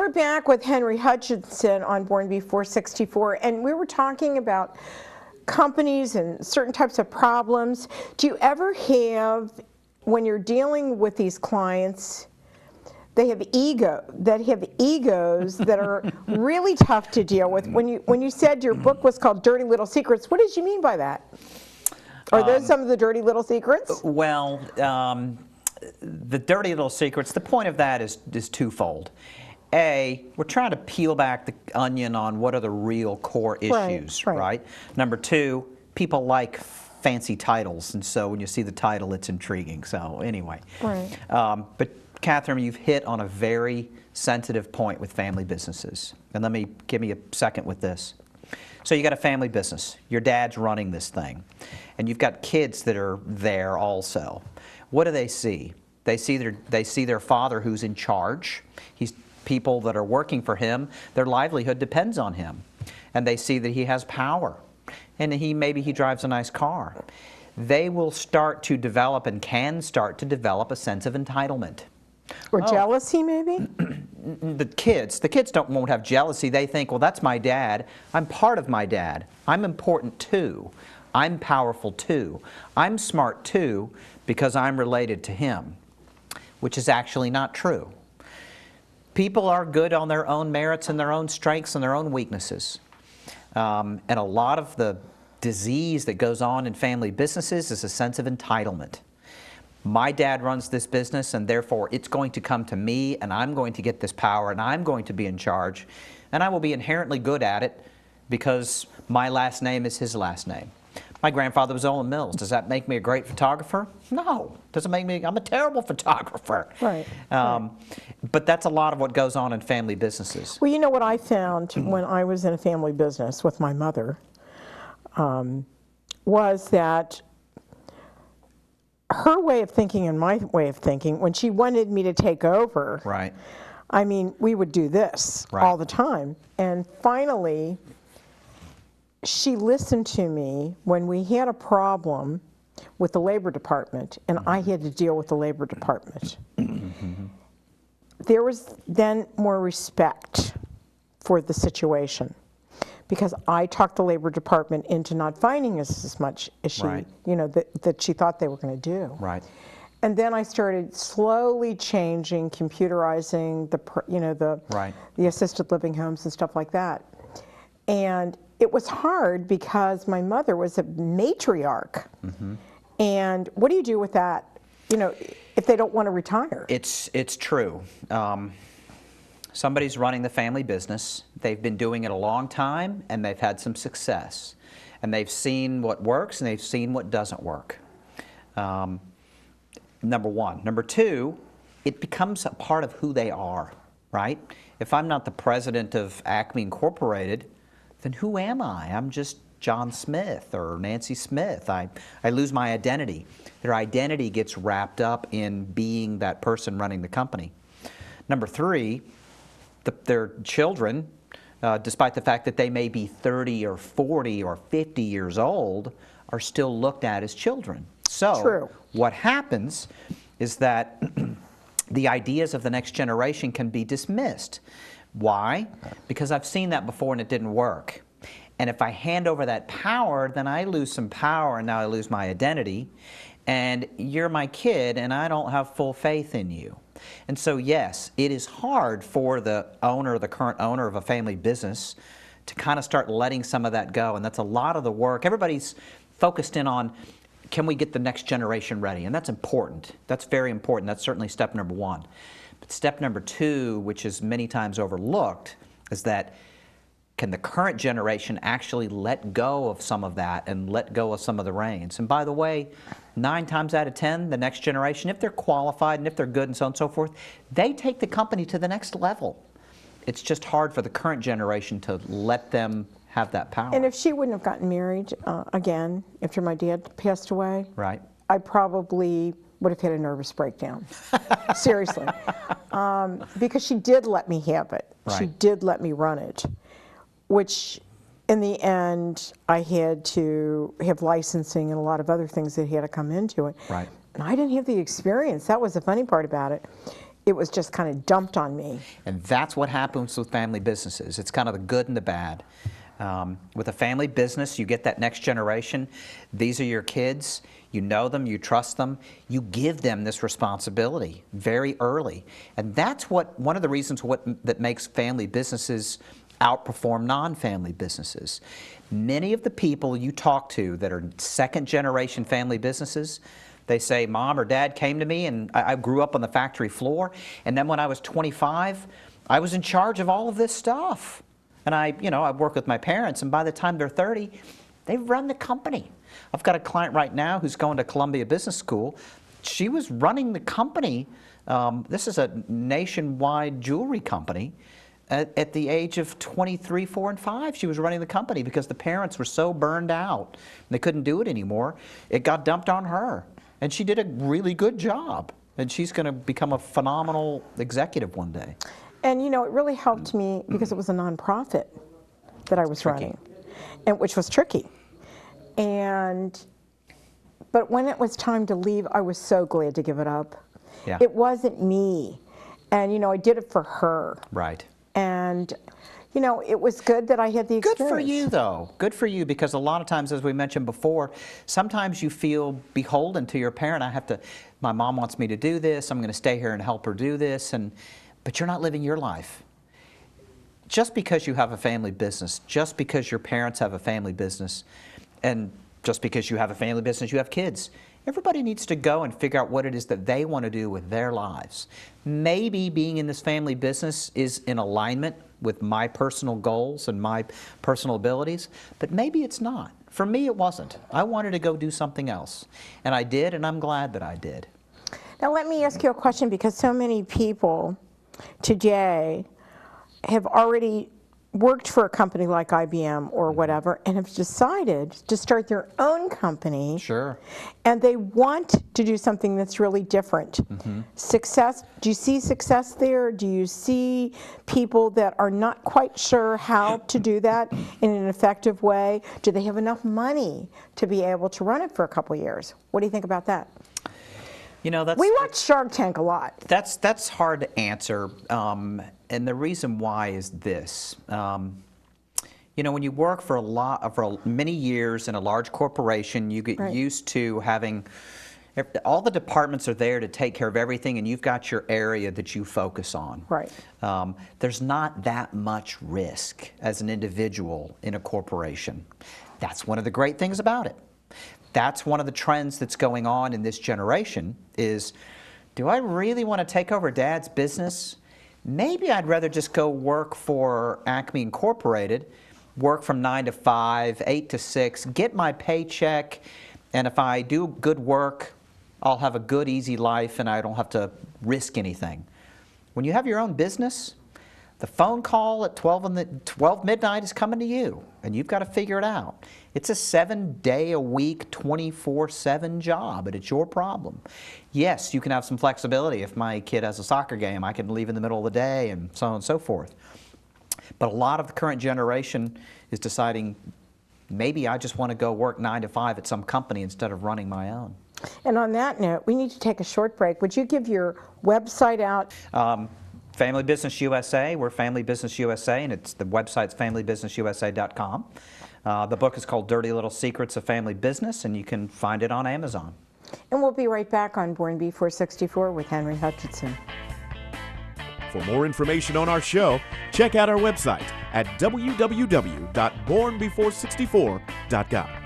We're back with Henry Hutcheson on Born Before 64, and we were talking about companies and certain types of problems. Do you ever have, when you're dealing with these clients, they have egos that are really tough to deal with? When you said your book was called Dirty Little Secrets, what did you mean by that? Are those some of the dirty little secrets? Well, the dirty little secrets, the point of that is twofold. A, we're trying to peel back the onion on what are the real core issues, right? Number two, people like fancy titles, and so when you see the title, it's intriguing. So anyway, but Kathryn, you've hit on a very sensitive point with family businesses, and give me a second with this. So you got a family business. Your dad's running this thing, and you've got kids that are there also. What do they see? They see their father who's in charge. He's people that are working for him. Their livelihood depends on him, and they see that he has power, and maybe he drives a nice car. They will start to develop and can start to develop a sense of entitlement. Or jealousy, maybe? The kids won't have jealousy. They think, well, that's my dad. I'm part of my dad. I'm important too. I'm powerful too. I'm smart too because I'm related to him, which is actually not true. People are good on their own merits and their own strengths and their own weaknesses. And a lot of the disease that goes on in family businesses is a sense of entitlement. My dad runs this business, and therefore it's going to come to me, and I'm going to get this power, and I'm going to be in charge, and I will be inherently good at it because my last name is his last name. My grandfather was Olin Mills. Does that make me a great photographer? No. Doesn't make me, I'm a terrible photographer. Right. But that's a lot of what goes on in family businesses. Well, you know what I found when I was in a family business with my mother was that her way of thinking and my way of thinking, when she wanted me to take over, I mean, we would do this all the time. And finally, she listened to me when we had a problem with the Labor Department, and I had to deal with the Labor Department. There was then more respect for the situation, because I talked the Labor Department into not finding us as much as she, you know, that she thought they were going to do. And then I started slowly changing, computerizing the assisted living homes and stuff like that. And it was hard because my mother was a matriarch. And what do you do with that, you know, if they don't want to retire? It's true. Somebody's running the family business. They've been doing it a long time, and they've had some success. And they've seen what works, and they've seen what doesn't work. Number one. Number two, it becomes a part of who they are, right? If I'm not the president of Acme Incorporated, then who am I? I'm just John Smith or Nancy Smith. I lose my identity. Their identity gets wrapped up in being that person running the company. Number three, their children, despite the fact that they may be 30 or 40 or 50 years old, are still looked at as children. So what happens is that the ideas of the next generation can be dismissed. Why? Because I've seen that before and it didn't work. And if I hand over that power, then I lose some power, and now I lose my identity. And you're my kid, and I don't have full faith in you. And so, yes, it is hard for the owner, the current owner of a family business, to kind of start letting some of that go. And that's a lot of the work. Everybody's focused in on, can we get the next generation ready? And that's important. That's very important. That's certainly step number one. But step number two, which is many times overlooked, is that can the current generation actually let go of some of that and let go of some of the reins? And by the way, 9 times out of 10, the next generation, if they're qualified and if they're good and so on and so forth, they take the company to the next level. It's just hard for the current generation to let them have that power. And if she wouldn't have gotten married again after my dad passed away, I probably would have had a nervous breakdown. Seriously. Because she did let me have it. She did let me run it, which in the end I had to have licensing and a lot of other things that had to come into it. And I didn't have the experience. That was the funny part about it. it was just kind of dumped on me. And that's what happens with family businesses. It's kind of the good and the bad. With a family business, you get that next generation. These are your kids. You know them, you trust them. You give them this responsibility very early. And that's one of the reasons that makes family businesses outperform non-family businesses. Many of the people you talk to that are second-generation family businesses, they say, Mom or Dad came to me and I grew up on the factory floor, and then when I was 25, I was in charge of all of this stuff. And I work with my parents, and by the time they're 30, they've run the company. I've got a client right now who's going to Columbia Business School. She was running the company. This is a nationwide jewelry company. At the age of 23, 4, and 5, she was running the company because the parents were so burned out. They couldn't do it anymore. It got dumped on her. And she did a really good job. And she's going to become a phenomenal executive one day. And it really helped me because it was a nonprofit that I was running, and which was tricky. But when it was time to leave, I was so glad to give it up. Yeah. It wasn't me. And I did it for her. Right. And it was good that I had the experience. Good for you, though. Good for you, because a lot of times, as we mentioned before, sometimes you feel beholden to your parent. My mom wants me to do this. I'm going to stay here and help her do this. But you're not living your life. Just because you have a family business, just because your parents have a family business, and just because you have a family business, you have kids. Everybody needs to go and figure out what it is that they want to do with their lives. Maybe being in this family business is in alignment with my personal goals and my personal abilities, but maybe it's not. For me, it wasn't. I wanted to go do something else, and I did, and I'm glad that I did. Now let me ask you a question, because so many people today have already worked for a company like IBM or whatever and have decided to start their own company. Sure. And they want to do something that's really different. Success, do you see success there? Do you see people that are not quite sure how to do that in an effective way? Do they have enough money to be able to run it for a couple of years? What do you think about that? We watch Shark Tank a lot. That's hard to answer, and the reason why is this. When you work for many years in a large corporation, you get used to having all the departments are there to take care of everything, and you've got your area that you focus on. Right. There's not that much risk as an individual in a corporation. That's one of the great things about it. That's one of the trends that's going on in this generation is, do I really want to take over Dad's business? Maybe I'd rather just go work for Acme Incorporated, work from 9 to 5, 8 to 6, get my paycheck, and if I do good work, I'll have a good, easy life, and I don't have to risk anything. When you have your own business, the phone call at 12 midnight is coming to you, and you've got to figure it out. It's a 7-day-a-week, 24/7 job, and it's your problem. Yes, you can have some flexibility. If my kid has a soccer game, I can leave in the middle of the day, and so on and so forth. But a lot of the current generation is deciding, maybe I just want to go work 9 to 5 at some company instead of running my own. And on that note, we need to take a short break. Would you give your website out? Family Business USA. We're Family Business USA, and the website's familybusinessusa.com. The book is called Dirty Little Secrets of Family Business, and you can find it on Amazon. And we'll be right back on Born Before 64 with Henry Hutcheson. For more information on our show, check out our website at www.bornbefore64.com.